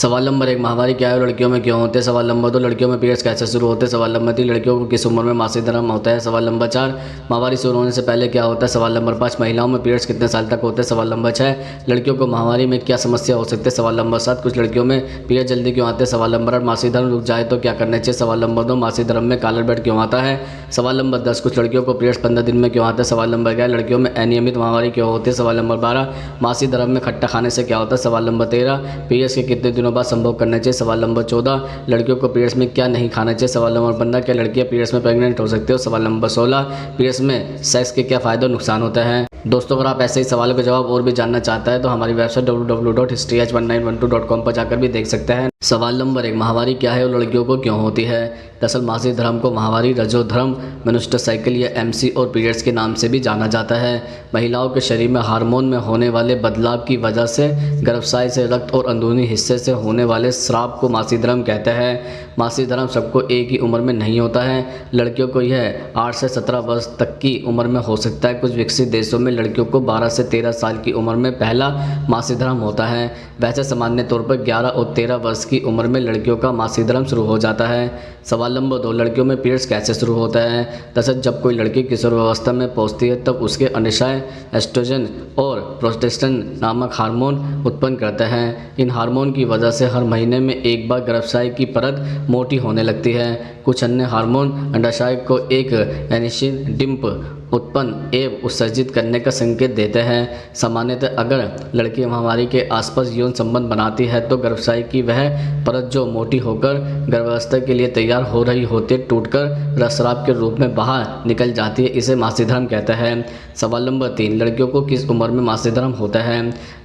सवाल नंबर 1, माहवारी क्या है और लड़कियों में क्यों होते हैं। सवाल नंबर 2, लड़कियों में पीरियड्स कैसे शुरू होते हैं। सवाल नंबर 3, लड़कियों को किस उम्र में मासिक धर्म होता है। सवाल नंबर 4, माहवारी शुरू होने से पहले क्या होता है। सवाल नंबर 5, महिलाओं में पीरियड्स कितने साल तक होते हैं। सवाल नंबर 6, लड़कियों को माहवारी में क्या समस्या हो सकती है। सवाल नंबर 7, कुछ लड़कियों में पीरियड जल्दी क्यों आते हैं। सवाल नंबर 8, मासिक धर्म रुक जाए तो क्या करना चाहिए। सवाल नंबर 2, मासिक धर्म में कालर ब्लड क्यों आता है। सवाल नंबर 10, कुछ लड़कियों को पीरियड्स 15 दिन में क्यों आता है। सवाल नंबर 11, लड़कियों में अनियमित माहवारी क्यों होती है। सवाल नंबर 12, मासिक धर्म में खट्टा खाने से क्या होता है। सवाल नंबर 13, पीरियड्स के कितने दिनों बाद संभोग करना चाहिए। सवाल नंबर 14, लड़कियों को पीरियड्स में क्या नहीं खाना चाहिए। सवाल नंबर 15, क्या लड़कियां पीरियड्स में प्रेग्नेंट हो सकती है। सवाल नंबर 16, पीरियड्स में सेक्स के क्या फ़ायदे और नुकसान होते हैं। दोस्तों, अगर आप ऐसे ही सवालों के जवाब और भी जानना चाहते हैं तो हमारी वेबसाइट www.historyh1912.com पर जाकर भी देख सकते हैं। सवाल नंबर 1, माहवारी क्या है और लड़कियों को क्यों होती है। दरअसल मासिक धर्म को माहवारी, रजोधर्म, मेनस्ट्रुअल साइकिल या एमसी और पीरियड्स के नाम से भी जाना जाता है। महिलाओं के शरीर में हार्मोन में होने वाले बदलाव की वजह से गर्भाशय से रक्त और अंदरूनी हिस्से से होने वाले स्राव को मासिक धर्म कहते हैं। मासिक धर्म सबको एक ही उम्र में नहीं होता है। लड़कियों को यह 8 से 17 वर्ष तक की उम्र में हो सकता है। कुछ विकसित देशों में लड़कियों को 12 से 13 साल की उम्र में पहला मासिक धर्म होता है। वैसे सामान्य तौर पर 11 और 13 वर्ष की उम्र में लड़कियों का मासिक धर्म शुरू हो जाता है। सवाल नंबर 2, लड़कियों में पीरियड्स कैसे शुरू होता है। दरअसल जब कोई लड़की किशोरावस्था में पहुंचती है तब उसके अंडाशय एस्ट्रोजन और प्रोजेस्टेरोन नामक हार्मोन उत्पन्न करते हैं। इन हार्मोन की वजह से हर महीने में एक बार गर्भाशय की परत मोटी होने लगती है। कुछ अन्य हार्मोन अंडाशय को एक एनिसिन डिंप उत्पन्न एवं उत्सर्जित करने का संकेत देते हैं। सामान्यतः अगर लड़की माहवारी के आसपास यौन संबंध बनाती है तो गर्भाशय की वह परत जो मोटी होकर गर्भावस्था के लिए तैयार हो रही होती है टूटकर रसस्राव के रूप में बाहर निकल जाती है। इसे मासिक धर्म कहते हैं। सवाल नंबर 3, लड़कियों को किस उम्र में मासिक धर्म होता है।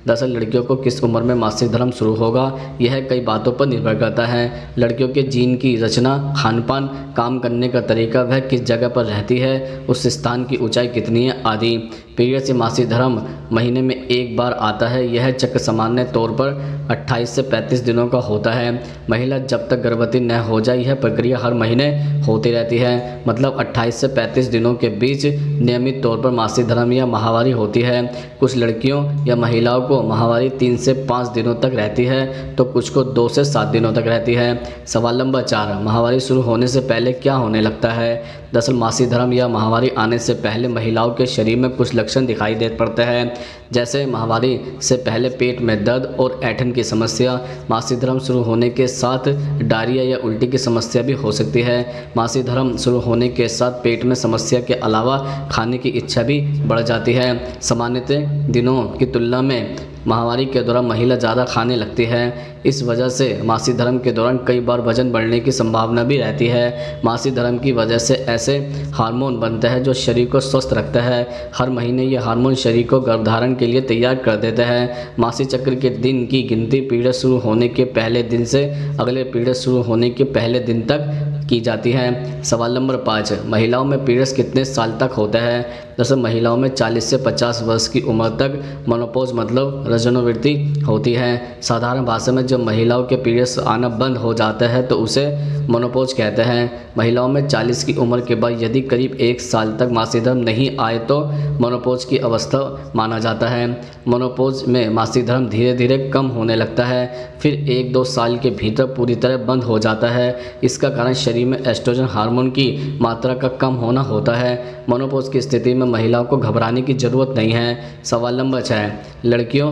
दरअसल लड़कियों को किस उम्र में मासिक धर्म शुरू होगा यह कई बातों पर निर्भर करता है। लड़कियों के जीन की रचना, खान पान, काम करने का तरीका, वह किस जगह पर रहती है, उस स्थान की ऊंचाई कितनी है आदि। पीरियड से मासिक धर्म महीने में एक बार आता है। यह चक्र सामान्य तौर पर 28 से 35 दिनों का होता है। महिला जब तक गर्भवती न हो जाए यह प्रक्रिया हर महीने होती रहती है। मतलब 28 से 35 दिनों के बीच नियमित तौर पर मासिक धर्म या माहवारी होती है। कुछ लड़कियों या महिलाओं को माहवारी 3 से 5 दिनों तक रहती है तो कुछ को 2 से 7 दिनों तक रहती है। सवाल नंबर 4, माहवारी शुरू होने से पहले क्या होने लगता है। दरअसल मासिक धर्म या माहवारी आने से पहले महिलाओं के शरीर में कुछ लक्षण दिखाई दे पड़ते हैं, जैसे माहवारी से पहले पेट में दर्द और ऐंठन की समस्या। मासिक धर्म शुरू होने के साथ डायरिया या उल्टी की समस्या भी हो सकती है। मासिक धर्म शुरू होने के साथ पेट में समस्या के अलावा खाने की इच्छा भी बढ़ जाती है। सामान्यतः दिनों की तुलना में माहवारी के दौरान महिला ज़्यादा खाने लगती है। इस वजह से मासिक धर्म के दौरान कई बार वजन बढ़ने की संभावना भी रहती है। मासिक धर्म की वजह से ऐसे हार्मोन बनते हैं जो शरीर को स्वस्थ रखता है। हर महीने ये हार्मोन शरीर को गर्भधारण के लिए तैयार कर देते हैं। मासिक चक्र के दिन की गिनती पीरियड शुरू होने के पहले दिन से अगले पीरियड शुरू होने के पहले दिन तक की जाती है। सवाल नंबर 5, महिलाओं में पीरियड्स कितने साल तक होता है। दरअसल महिलाओं में 40 से 50 वर्ष की उम्र तक मेनोपॉज मतलब रजोनिवृत्ति होती है। साधारण भाषा में जब महिलाओं के पीरियड्स आना बंद हो जाता है तो उसे मेनोपॉज कहते हैं। महिलाओं में 40 की उम्र के बाद यदि करीब 1 साल तक मासिक धर्म नहीं आए तो मेनोपॉज की अवस्था माना जाता है। मेनोपॉज में मासिक धर्म धीरे धीरे कम होने लगता है, फिर 1-2 साल के भीतर पूरी तरह बंद हो जाता है। इसका कारण शरीर में एस्ट्रोजन हार्मोन की मात्रा का कम होना होता है। मेनोपॉज की स्थिति में महिलाओं को घबराने की ज़रूरत नहीं है। सवाल नंबर 6, लड़कियों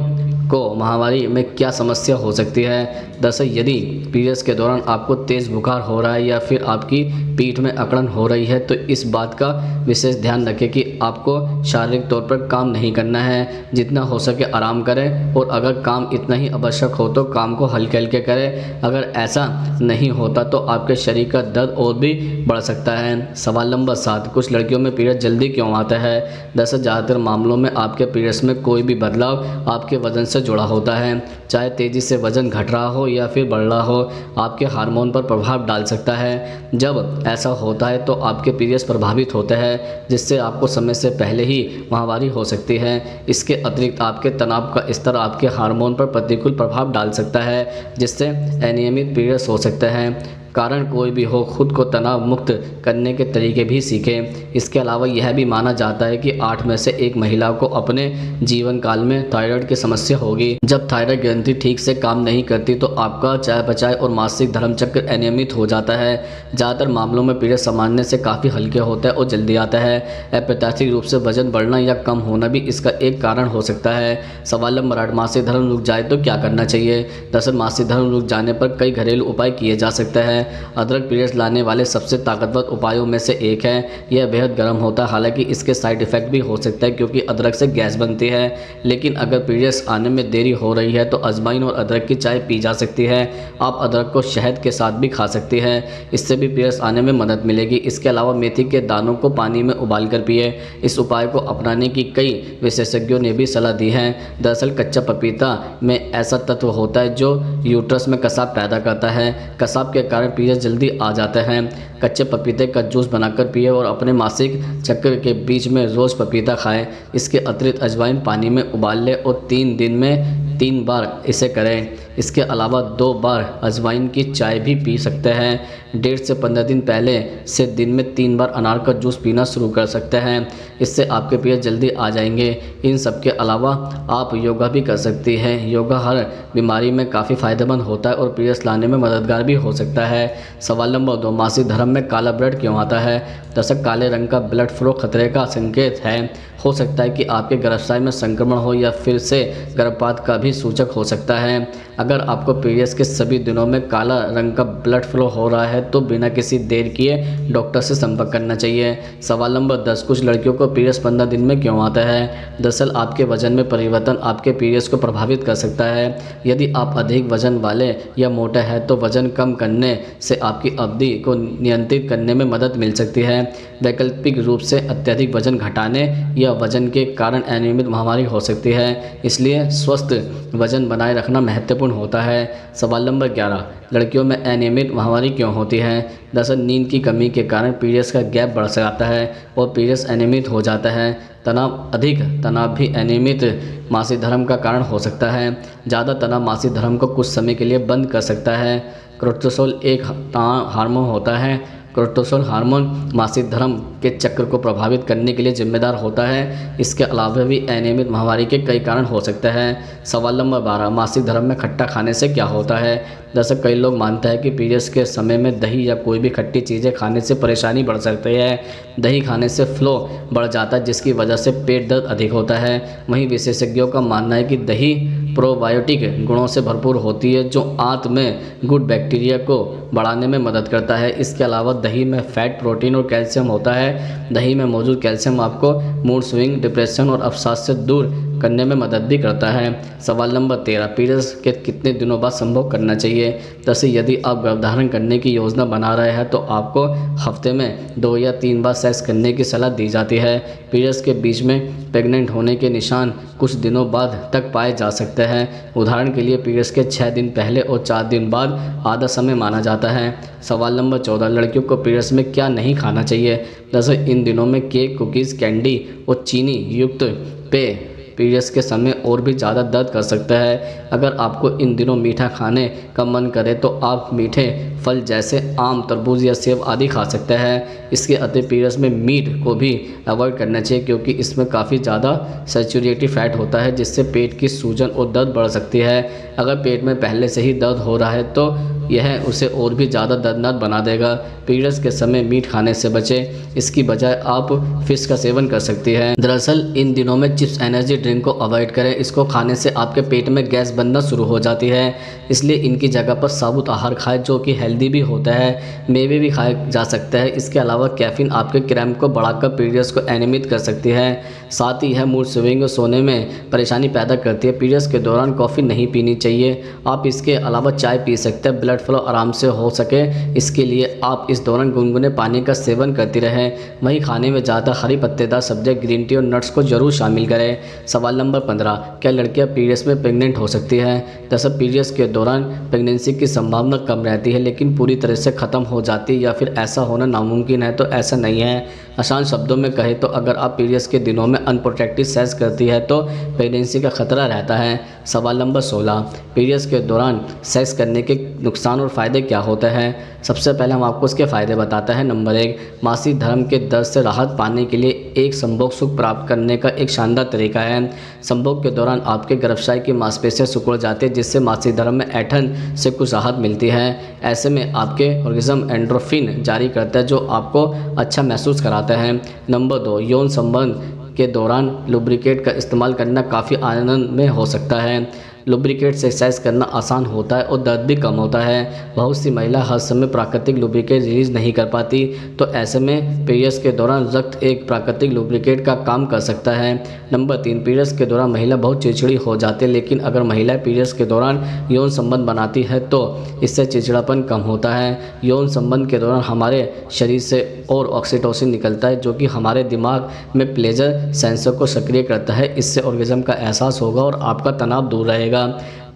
को माहवारी में क्या समस्या हो सकती है। दरअसल यदि पीरियड्स के दौरान आपको तेज़ बुखार हो रहा है या फिर आपकी पीठ में अकड़न हो रही है तो इस बात का विशेष ध्यान रखें कि आपको शारीरिक तौर पर काम नहीं करना है। जितना हो सके आराम करें और अगर काम इतना ही आवश्यक हो तो काम को हल्के हल्के करें। अगर ऐसा नहीं होता तो आपके शरीर का दर्द और भी बढ़ सकता है। सवाल नंबर 7, कुछ लड़कियों में पीरियड जल्दी क्यों आता है। दरअसल ज़्यादातर मामलों में आपके पीरियड्स में कोई भी बदलाव आपके वजन से जुड़ा होता है। चाहे तेज़ी से वजन घट रहा हो या फिर बढ़ रहा हो, आपके हार्मोन पर प्रभाव डाल सकता है। जब ऐसा होता है तो आपके पीरियड्स प्रभावित होते हैं जिससे आपको समय से पहले ही माहवारी हो सकती है। इसके अतिरिक्त आपके तनाव का स्तर आपके हार्मोन पर प्रतिकूल प्रभाव डाल सकता है जिससे अनियमित पीरियड्स हो सकते हैं। कारण कोई भी हो, खुद को तनाव मुक्त करने के तरीके भी सीखें। इसके अलावा यह भी माना जाता है कि 8 में से 1 महिला को अपने जीवन काल में थायराइड की समस्या होगी। जब थायराइड ग्रंथि ठीक से काम नहीं करती तो आपका चयापचय और मासिक धर्म चक्र अनियमित हो जाता है। ज़्यादातर मामलों में पीरियड सामान्य से काफ़ी हल्के होता है और जल्दी आता है। अप्रत्याशित रूप से वजन बढ़ना या कम होना भी इसका एक कारण हो सकता है। सवाल नंबर 8, मासिक धर्म रुक जाए तो क्या करना चाहिए। दरअसल मासिक धर्म रुक जाने पर कई घरेलू उपाय किए जा सकते हैं। अदरक पीरियड्स लाने वाले सबसे ताकतवर उपायों में से एक है। यह बेहद गर्म होता है, हालांकि इसके साइड इफ़ेक्ट भी हो सकता है क्योंकि अदरक से गैस बनती है। लेकिन अगर पीरियड्स आने में देरी हो रही है तो अजवाइन और अदरक की चाय पी जा सकती है। आप अदरक को शहद के साथ भी खा सकती हैं, इससे भी पीरियड्स आने में मदद मिलेगी। इसके अलावा मेथी के दानों को पानी में उबाल कर पिए। इस उपाय को अपनाने की कई विशेषज्ञों ने भी सलाह दी है। दरअसल कच्चा पपीता में ऐसा तत्व होता है जो यूट्रस में कसाव पैदा करता है। कसाव के कारण पीरियड जल्दी आ जाते हैं। कच्चे पपीते का जूस बनाकर पिए और अपने मासिक चक्र के बीच में रोज़ पपीता खाएं। इसके अतिरिक्त अजवाइन पानी में उबाल लें और 3 दिन में 3 बार इसे करें। इसके अलावा 2 बार अजवाइन की चाय भी पी सकते हैं। 1.5 से 15 दिन पहले से दिन में 3 बार अनार का जूस पीना शुरू कर सकते हैं। इससे आपके पीरियड जल्दी आ जाएंगे। इन सब के अलावा आप योगा भी कर सकती हैं। योगा हर बीमारी में काफ़ी फ़ायदेमंद होता है और पीरियड्स लाने में मददगार भी हो सकता है। सवाल नंबर 2, मासिक धर्म में काला ब्लड क्यों आता है। दरअसल काले रंग का ब्लड फ्लो खतरे का संकेत है। हो सकता है कि आपके गर्भाशय में संक्रमण हो या फिर से गर्भपात का भी सूचक हो सकता है। अगर आपको पीरियड्स के सभी दिनों में काला रंग का ब्लड फ्लो हो रहा है तो बिना किसी देर किए डॉक्टर से संपर्क करना चाहिए। सवाल नंबर 10, कुछ लड़कियों को पीरियड्स 15 दिन में क्यों आता है। दरअसल आपके वजन में परिवर्तन आपके पीरियड्स को प्रभावित कर सकता है। यदि आप अधिक वजन वाले या मोटे हैं तो वजन कम करने से आपकी अवधि को नियंत्रित करने में मदद मिल सकती है। वैकल्पिक रूप से अत्यधिक वजन घटाने या वजन के कारण अनियमित महामारी हो सकती है, इसलिए स्वस्थ वजन बनाए रखना महत्वपूर्ण होता है। सवाल नंबर 11, लड़कियों में अनियमित महामारी क्यों होती है। दरअसल नींद की कमी के कारण पीरियड्स का गैप बढ़ जाता है और पीरियड्स अनियमित हो जाता है। अधिक तनाव भी अनियमित मासिक धर्म का कारण हो सकता है। ज़्यादा तनाव मासिक धर्म को कुछ समय के लिए बंद कर सकता है। कोर्टिसोल एक हार्मोन होता है। कोर्टिसोल हार्मोन मासिक धर्म के चक्र को प्रभावित करने के लिए जिम्मेदार होता है। इसके अलावा भी अनियमित महामारी के कई कारण हो सकते हैं। सवाल नंबर 12, मासिक धर्म में खट्टा खाने से क्या होता है। दरअसल कई लोग मानते हैं कि पीरियड्स के समय में दही या कोई भी खट्टी चीज़ें खाने से परेशानी बढ़ सकती है। दही खाने से फ्लो बढ़ जाता है जिसकी वजह से पेट दर्द अधिक होता है। वहीं विशेषज्ञों का मानना है कि दही प्रोबायोटिक गुणों से भरपूर होती है जो आंत में गुड बैक्टीरिया को बढ़ाने में मदद करता है। इसके अलावा दही में फैट, प्रोटीन और कैल्शियम होता है। दही में मौजूद कैल्शियम आपको मूड स्विंग, डिप्रेशन और अवसाद से दूर करने में मदद भी करता है। सवाल नंबर 13, पीरियड्स के कितने दिनों बाद संभव करना चाहिए। जैसे यदि आप गर्भधारण करने की योजना बना रहे हैं तो आपको हफ्ते में 2 या 3 बार सेक्स करने की सलाह दी जाती है। पीरियड्स के बीच में प्रेग्नेंट होने के निशान कुछ दिनों बाद तक पाए जा सकते हैं। उदाहरण के लिए पीरियड्स के 6 दिन पहले और 4 दिन बाद आधा समय माना जाता है। सवाल नंबर 14, लड़कियों को पीरियड्स में क्या नहीं खाना चाहिए। दरअसल इन दिनों में केक, कुकीज़, कैंडी और चीनी युक्त पेय पीरियड्स के समय और भी ज़्यादा दर्द कर सकता है। अगर आपको इन दिनों मीठा खाने का मन करे तो आप मीठे फल जैसे आम, तरबूज या सेब आदि खा सकते हैं। इसके अतिरिक्त पीरियड्स में मीट को भी अवॉइड करना चाहिए क्योंकि इसमें काफ़ी ज़्यादा सैचुरेटेड फैट होता है जिससे पेट की सूजन और दर्द बढ़ सकती है। अगर पेट में पहले से ही दर्द हो रहा है तो यह उसे और भी ज़्यादा दर्दनाक बना देगा। पीरियड्स के समय मीट खाने से बचें, इसकी बजाय आप फिश का सेवन कर सकती हैं। दरअसल इन दिनों में चिप्स, एनर्जी ड्रिंक को अवॉइड करें। इसको खाने से आपके पेट में गैस बनना शुरू हो जाती है, इसलिए इनकी जगह पर साबुत आहार खाएं जो कि हेल्दी भी होता है। मेवे भी खाए जा सकते हैं। इसके अलावा कैफीन आपके क्रैम्प को बढ़ाकर पीरियड्स को अनियमित कर सकती है। साथ ही यह मूड स्विंग और सोने में परेशानी पैदा करती है। पीरियड्स के दौरान कॉफ़ी नहीं पीनी चाहिए। आप इसके अलावा चाय पी सकते हैं। ब्लड फ्लो आराम से हो सके इसके लिए आप इस दौरान गुनगुने पानी का सेवन करती रहें। वहीं खाने में ज़्यादा हरी पत्तेदार सब्जियां, ग्रीन टी और नट्स को जरूर शामिल करें। सवाल नंबर 15, क्या लड़कियां पीरियड्स में प्रेग्नेंट हो सकती हैं। दरअसल पीरियड्स के दौरान प्रेगनेंसी की संभावना कम रहती है लेकिन पूरी तरह से ख़त्म हो जाती है या फिर ऐसा होना नामुमकिन है तो ऐसा नहीं है। आसान शब्दों में कहें तो अगर आप पीरियड्स के दिनों में अनप्रोटेक्टेड सेक्स करती है तो प्रेगनेंसी का खतरा रहता है। सवाल नंबर 16, पीरियड्स के दौरान सेक्स करने के नुकसान नुकसान और फ़ायदे क्या होते हैं। सबसे पहले हम आपको उसके फ़ायदे बताते हैं। नंबर 1, मासिक धर्म के दर्द से राहत पाने के लिए एक संभोग सुख प्राप्त करने का एक शानदार तरीका है। संभोग के दौरान आपके गर्भाशय की मांसपेशियां सिकुड़ जाती है, जिससे मासिक धर्म में ऐंठन से कुछ राहत मिलती है। ऐसे में आपके ऑर्गेज्म एंडोर्फिन जारी करता है, जो आपको अच्छा महसूस कराता है। नंबर 2, यौन संबंध के दौरान लुब्रिकेट का इस्तेमाल करना काफ़ी आनंद में हो सकता है। लुब्रिकेट से एक्सरसाइज करना आसान होता है और दर्द भी कम होता है। बहुत सी महिला हर समय प्राकृतिक लुब्रिकेट रिलीज नहीं कर पाती, तो ऐसे में पीरियड्स के दौरान रक्त एक प्राकृतिक लुब्रिकेट का काम कर सकता है। नंबर 3, पीरियड्स के दौरान महिला बहुत चिड़चिड़ी हो जाती है, लेकिन अगर महिला पीरियड्स के दौरान यौन संबंध बनाती है तो इससे चिड़चिड़ापन कम होता है। यौन संबंध के दौरान हमारे शरीर से और ऑक्सीटोसिन निकलता है, जो कि हमारे दिमाग में प्लेजर सेंसर को सक्रिय करता है। इससे ऑर्गेज्म का एहसास होगा और आपका तनाव दूर रहेगा।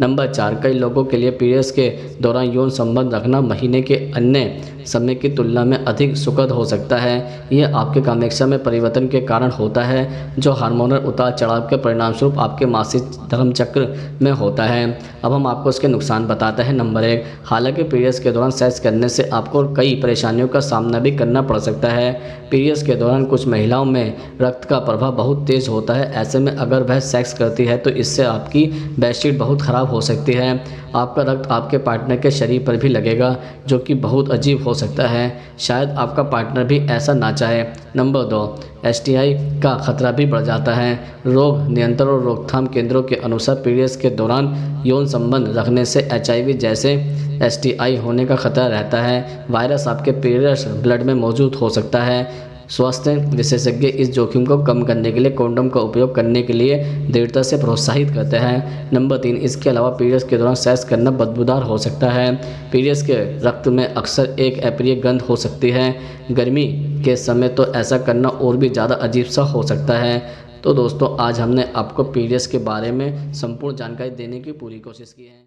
नंबर 4, कई लोगों के लिए पीरियड्स के दौरान यौन संबंध रखना महीने के अन्य समय की तुलना में अधिक सुखद हो सकता है। यह आपके कामेक्षा में परिवर्तन के कारण होता है, जो हार्मोनल उतार चढ़ाव के परिणामस्वरूप आपके मासिक धर्म चक्र में होता है। अब हम आपको इसके नुकसान बताते हैं। नंबर 1, हालांकि पीरियड्स के दौरान सेक्स करने से आपको कई परेशानियों का सामना भी करना पड़ सकता है। पीरियड्स के दौरान कुछ महिलाओं में रक्त का प्रवाह बहुत तेज़ होता है। ऐसे में अगर वह सेक्स करती है तो इससे आपकी बेडशीट बहुत ख़राब हो सकती है। आपका रक्त आपके पार्टनर के शरीर पर भी लगेगा, जो कि बहुत अजीब हो सकता है। शायद आपका पार्टनर भी ऐसा ना चाहे। नंबर 2, STI का खतरा भी बढ़ जाता है। रोग नियंत्रण और रोकथाम केंद्रों के अनुसार पीरियड्स के दौरान यौन संबंध रखने से HIV जैसे STI होने का खतरा रहता है। वायरस आपके पीरियड्स ब्लड में मौजूद हो सकता है। स्वास्थ्य विशेषज्ञ इस जोखिम को कम करने के लिए कंडोम का उपयोग करने के लिए दृढ़ता से प्रोत्साहित करते हैं। नंबर 3, इसके अलावा पीरियड्स के दौरान सेक्स करना बदबूदार हो सकता है। पीरियड्स के रक्त में अक्सर एक अप्रिय गंध हो सकती है। गर्मी के समय तो ऐसा करना और भी ज़्यादा अजीब सा हो सकता है। तो दोस्तों, आज हमने आपको पीरियड्स के बारे में संपूर्ण जानकारी देने की पूरी कोशिश की है।